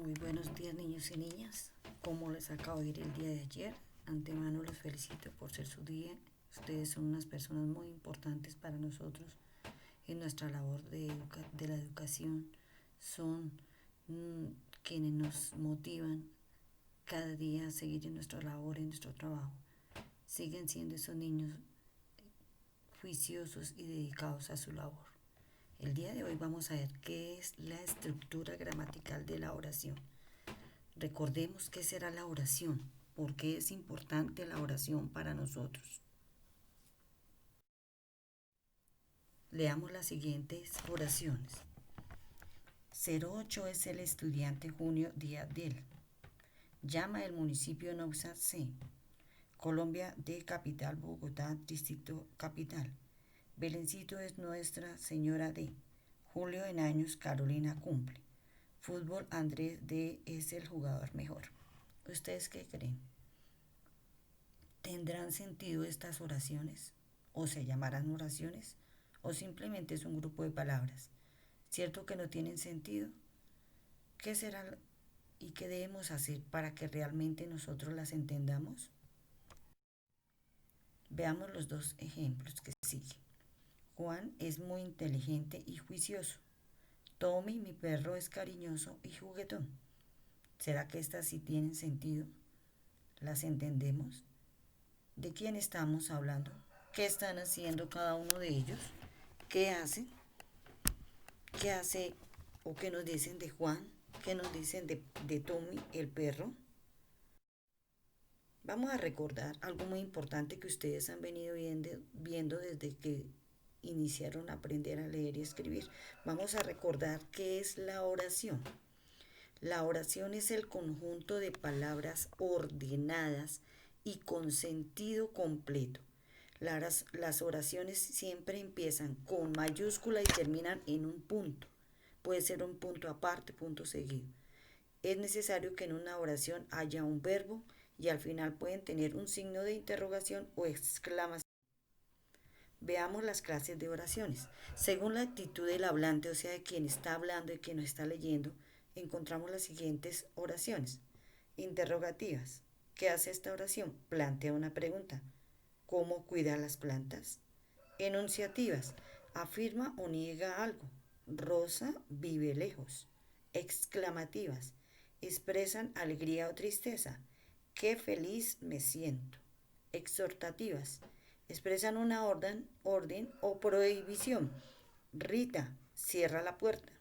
Muy buenos días, niños y niñas. ¿Cómo les acabo de ir el día de ayer? Antemano los felicito por ser su día. Ustedes son unas personas muy importantes para nosotros en nuestra labor de la educación. Son mm, quienes nos motivan cada día a seguir en nuestra labor, en nuestro trabajo. Siguen siendo esos niños juiciosos y dedicados a su labor. El día de hoy vamos a ver qué es la estructura gramatical de la oración. Recordemos qué será la oración, por qué es importante la oración para nosotros. Leamos las siguientes oraciones. 08 es el estudiante Junio Díaz del. Llama el municipio Nopsa C. Colombia de Capital, Bogotá, Distrito Capital. Belencito es Nuestra Señora de. Julio en años, Carolina cumple. Fútbol, Andrés D es el jugador mejor. ¿Ustedes qué creen? ¿Tendrán sentido estas oraciones? ¿O se llamarán oraciones? ¿O simplemente es un grupo de palabras? ¿Cierto que no tienen sentido? ¿Qué será y qué debemos hacer para que realmente nosotros las entendamos? Veamos los dos ejemplos que siguen. Juan es muy inteligente y juicioso. Tommy, mi perro, es cariñoso y juguetón. ¿Será que estas sí tienen sentido? ¿Las entendemos? ¿De quién estamos hablando? ¿Qué están haciendo cada uno de ellos? ¿Qué hacen? ¿Qué hace o qué nos dicen de Juan? ¿Qué nos dicen de Tommy, el perro? Vamos a recordar algo muy importante que ustedes han venido viendo desde que iniciaron a aprender a leer y escribir. Vamos a recordar qué es la oración. La oración es el conjunto de palabras ordenadas y con sentido completo. Las oraciones siempre empiezan con mayúscula y terminan en un punto. Puede ser un punto aparte, punto seguido. Es necesario que en una oración haya un verbo y al final pueden tener un signo de interrogación o exclamación. Veamos las clases de oraciones. Según la actitud del hablante, o sea, de quien está hablando y quien nos está leyendo, encontramos las siguientes oraciones. Interrogativas. ¿Qué hace esta oración? Plantea una pregunta. ¿Cómo cuida las plantas? Enunciativas. Afirma o niega algo. Rosa vive lejos. Exclamativas. Expresan alegría o tristeza. Qué feliz me siento. Exhortativas. Expresan una orden o prohibición. Rita, cierra la puerta.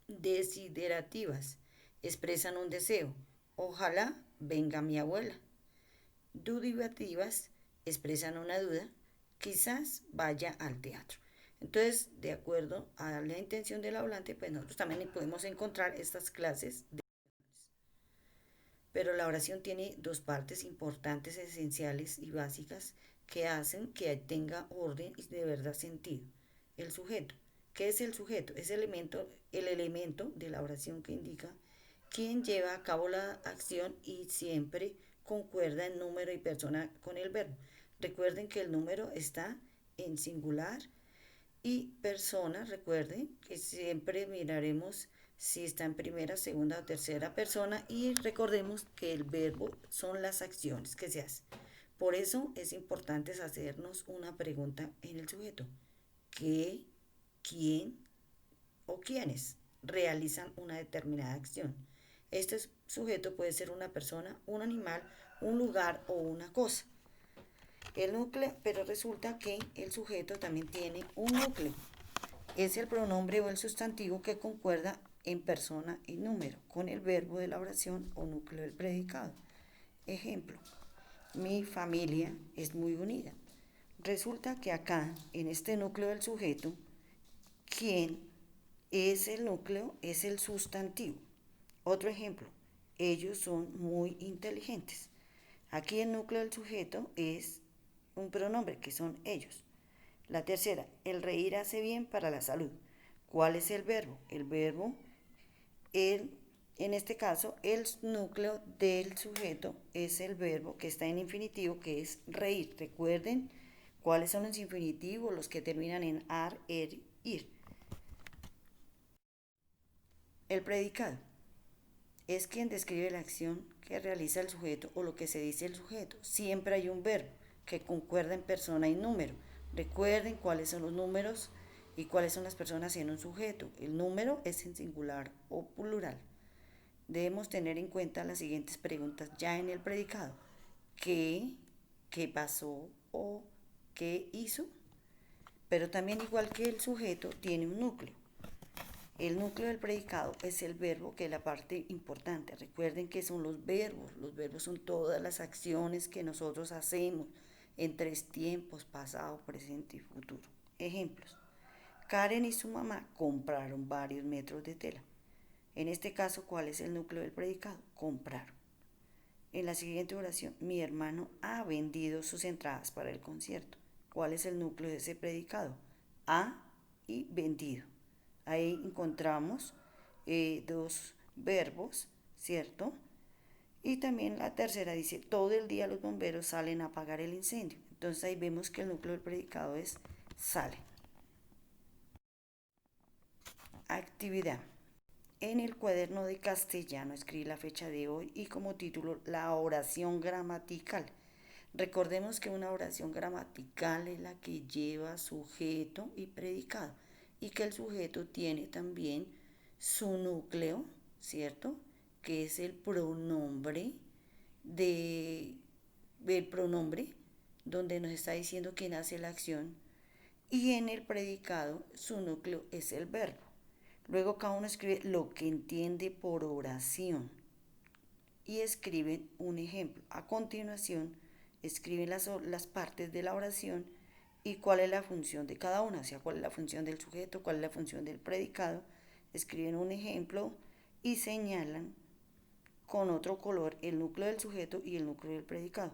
Desiderativas. Expresan un deseo. Ojalá venga mi abuela. Dudativas. Expresan una duda. Quizás vaya al teatro. Entonces, de acuerdo a la intención del hablante, pues nosotros también podemos encontrar estas clases de... Pero la oración tiene dos partes importantes, esenciales y básicas que hacen que tenga orden y de verdad sentido. El sujeto. ¿Qué es el sujeto? Es el elemento de la oración que indica quién lleva a cabo la acción y siempre concuerda en número y persona con el verbo. Recuerden que el número está en singular y persona, recuerden que siempre miraremos si está en primera, segunda o tercera persona y recordemos que el verbo son las acciones que se hacen. Por eso es importante hacernos una pregunta en el sujeto. ¿Qué, quién o quiénes realizan una determinada acción? Este sujeto puede ser una persona, un animal, un lugar o una cosa. El núcleo, pero resulta que el sujeto también tiene un núcleo. Es el pronombre o el sustantivo que concuerda en persona y número con el verbo de la oración o núcleo del predicado. Ejemplo, mi familia es muy unida. Resulta que acá, en este núcleo del sujeto, ¿quién es el núcleo? Es el sustantivo. Otro ejemplo, ellos son muy inteligentes. Aquí el núcleo del sujeto es un pronombre, que son ellos. La tercera, el reír hace bien para la salud. ¿Cuál es el verbo? El verbo, en este caso, el núcleo del sujeto es el verbo que está en infinitivo, que es reír. Recuerden cuáles son los infinitivos, los que terminan en ar, er, ir. El predicado. es quien describe la acción que realiza el sujeto o lo que se dice el sujeto. Siempre hay un verbo que concuerda en persona y número. Recuerden cuáles son los números y cuáles son las personas en un sujeto. El número es en singular o plural. Debemos tener en cuenta las siguientes preguntas ya en el predicado. ¿Qué? ¿Qué pasó? ¿O qué hizo? Pero también igual que el sujeto tiene un núcleo. El núcleo del predicado es el verbo, que es la parte importante. Recuerden que son los verbos. Los verbos son todas las acciones que nosotros hacemos en tres tiempos: pasado, presente y futuro. Ejemplos. Karen y su mamá compraron varios metros de tela. En este caso, ¿cuál es el núcleo del predicado? Compraron. En la siguiente oración, mi hermano ha vendido sus entradas para el concierto. ¿Cuál es el núcleo de ese predicado? Ha y vendido. Ahí encontramos dos verbos, ¿cierto? Y también la tercera dice, todo el día los bomberos salen a apagar el incendio. Entonces ahí vemos que el núcleo del predicado es sale. Actividad. En el cuaderno de castellano escribí la fecha de hoy y como título la oración gramatical. Recordemos que una oración gramatical es la que lleva sujeto y predicado y que el sujeto tiene también su núcleo, ¿cierto? Que es el pronombre el pronombre donde nos está diciendo quién hace la acción, y en el predicado su núcleo es el verbo. Luego cada uno escribe lo que entiende por oración y escriben un ejemplo. A continuación escriben las partes de la oración y cuál es la función de cada una, o sea, cuál es la función del sujeto, cuál es la función del predicado. Escriben un ejemplo y señalan con otro color el núcleo del sujeto y el núcleo del predicado.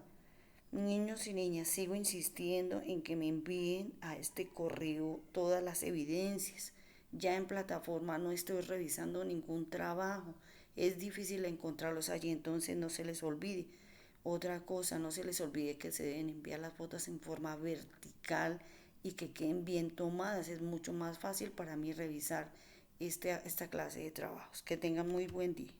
Niños y niñas, sigo insistiendo en que me envíen a este correo todas las evidencias. Ya en plataforma no estoy revisando ningún trabajo. Es difícil encontrarlos allí, entonces no se les olvide. Otra cosa, no se les olvide que se deben enviar las fotos en forma vertical y que queden bien tomadas. Es mucho más fácil para mí revisar esta clase de trabajos. Que tengan muy buen día.